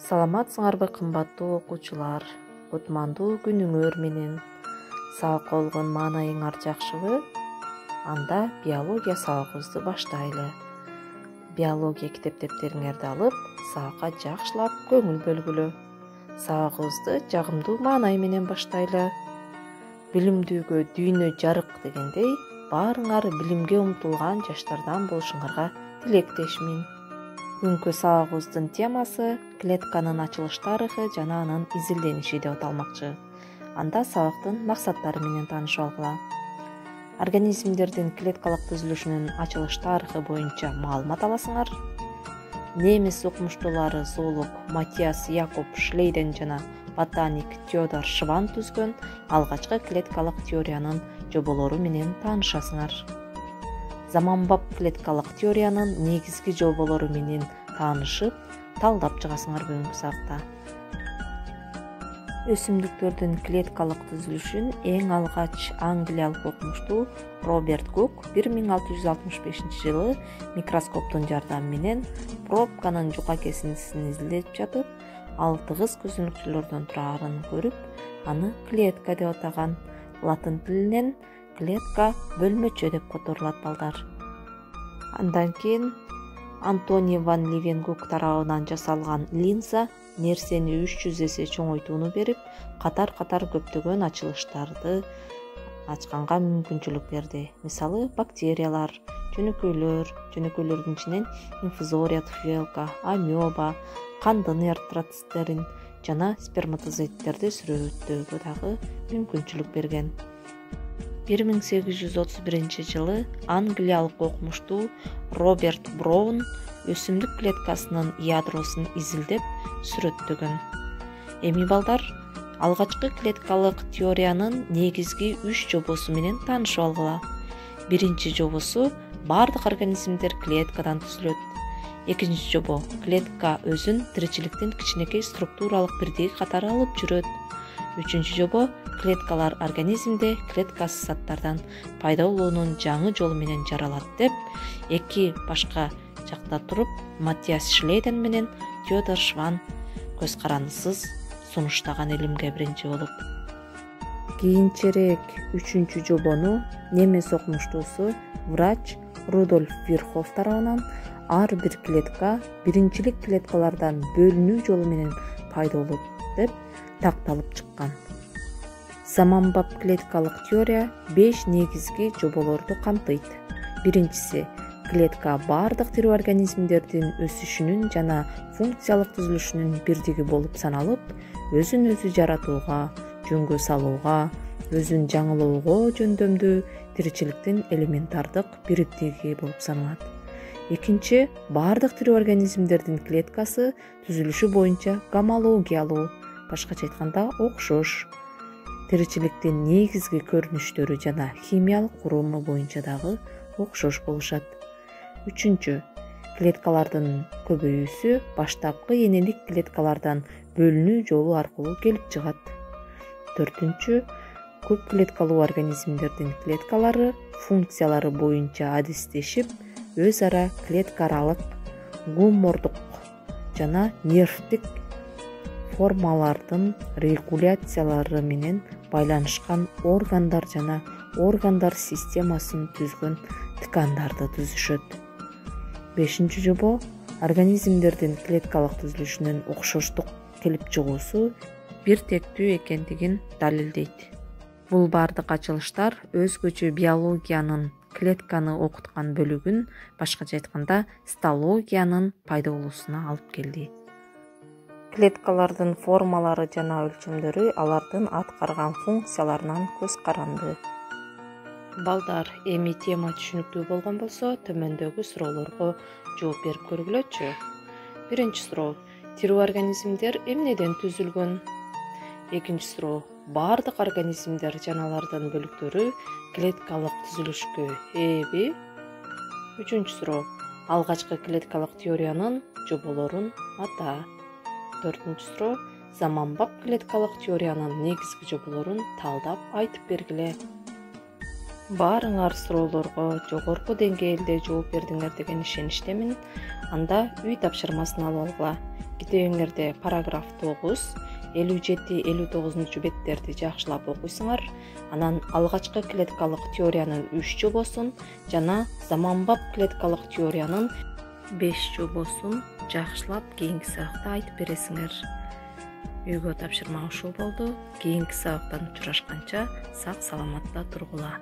Саламатсыңарбы кымбаттуу окуучулар? Кутмандуу күнүңөр менен. Сак болгон маанайыңар жакшыбы? Анда биология сабагыбызды баштайлы. Биология китептериңерди алып, сабакка жакшылап көңүл бөлгүлө. Сабагыбызды жагымдуу маанай менен баштайлы. Билимдүүгө дүйнө жарык дегендей, баарыңар билимге умтулган жаштардан болушуңарга тилектешмин. Бүгүнкү сабагыбыздын темасы клетканын ачылыш тарыхы жана анын изилдениши деп аталмакчы. Анда сабактын максаттары менен таанышып алгыла. Организмдердин клеткалык түзүлүшүнүн ачылыш тарыхы боюнча маалымат аласыңар. Немис окумуштуулары зоолог Матиас Якоб Шлейден жана ботаник Теодор Шванн түзгөн алгачкы клеткалык теориянын жоболору менен таанышасыңар. Заманбап клеткалык теориянын негизги жоболору менен таанышып, талдап чыгасыңар бүгүнкү сабакта. Өсүмдүктөрдүн клеткалык түзүлүшүн эң алгач англиялык окумуштуу Роберт Гук 1665 жылы микроскоптун жардамы менен пробканын жука кесиндисин изилдеп жатып, ал тыгыз көзөмөлчөлөрдөн турарын көрүп, аны клетка деп атаган. Латын тилинен клетка бөлмөчө деп которулат балдар. Андан кийин Антони ван Левенгук тарабынан жасалган линза нерсени 300 эсе чоңойтууну берип, катар-катар көптөгөн ачылыштарды ачканга мүмкүнчүлүк берди. Мисалы, бактериялар, жөнөкөйлөрдүн ичинен инфузория туфелка, амеба, кандын эритроциттерин жана сперматозоидтерди сүрөттөөгө дагы мүмкүнчүлүк берген. 1831 жылы англиялык окумуштуу Роберт Браун өсүмдүк клеткасынын ядросун изилдеп сүрөттөгөн. Эми балдар, алгачкы клеткалык теориянын негизги 3 жобосу менен таанышып алгыла. Биринчи жобосу бардык организмдер клеткадан түзүлөт. Экинчи жобо клетка өзүн тиричиликтин кичинекей структуралык бирдиги катары алып жүрөт. Үчүнчү жобо клеткалар организмде клеткасыз заттардан пайда болуунун жаңы жолу менен жаралат деп, эки башка жакта туруп Матиас Шлейден менен Теодор Шванн көз карандысыз сунуштаган илимге биринчи болуп. Кийинчерээк үчүнчү жобону немис окумуштуусу врач Рудольф Вирхов тарабынан ар бир клетка биринчилик клеткалардан бөлүнүү жолу менен пайда болот деп такталып чыккан. Заманбап клеткалык теория 5 негизги жоболорду камтыйт. Биринчиси, клетка бардык тирүү организмдердин өсүшүнүн жана функциялык түзүлүшүнүн бирдиги болуп саналып, өзүн өзү жаратууга, жөнгө салууга, өзүн жаңылоого жөндөмдүү тиричиликтин элементардык бирдиги болуп саналат. Экинчи, бардык тирүү организмдердин клеткасы түзүлүшү боюнча гомологиялуу, башкача айтканда окшош. Тиричиликтин негизги көрүнүштөрү жана химиялык куруму боюнча дагы окшош болушат. Үчүнчү, клеткалардын көбөйүүсү баштапкы энелик клеткалардан бөлүнүү жолу аркылуу келип чыгат. Төртүнчү, көп клеткалуу организмдердин клеткалары функциялары боюнча адистешип, өз ара клетка аралык гумордук жана нервтик формалардын регуляциялары менен байланышкан органдар жана органдар системасын түзгөн ткандарды түзүшөт. Бешинчи жобо организмдердин клеткалык түзүлүшүнүн окшоштук келип чыгуусу бир тектүү экендигин далилдейт. Бул бардык ачылыштар өзгөчө биологиянын клетканы окуткан бөлүгүн, башкача айтканда, стологиянын пайда болуусуна алып келди. Клеткалардын формалары жана өлчөмдөрү алардын аткарган функцияларынан көз каранды. Балдар, эми тема түшүнүктүү болгон болсо, төмөндөгү суроолорго жооп берип көргүлөчү. Биринчи суроо: тирүү организмдер эмнеден түзүлгөн? Экинчи суроо: бардык организмдер жана алардын бөлүктөрү клеткалык түзүлүшкө ээби? Үчүнчү суроо: алгачкы клеткалык теориянын жоболорун ата. Төртүнчү суроо: заманбап клеткалык теориянын негизги жоболорун талдап айтып бергиле. Баарыңар суроолорго жогорку деңгээлде жооп бердиңер деген ишеничтемин. Анда үй тапшырмасын алып алгыла. китебиңерде параграф 9, 57-59 беттерди жакшылап окуйсуңар. Анан алгачкы клеткалык теориянын 3 жобосун жана заманбап клеткалык теориянын 5 жобосун жакшылап кийинки сабакта айтып бересиңер. Үйгө тапшырма ушул болду. Кийинки сабактан учурашканча сак саламатта тургула.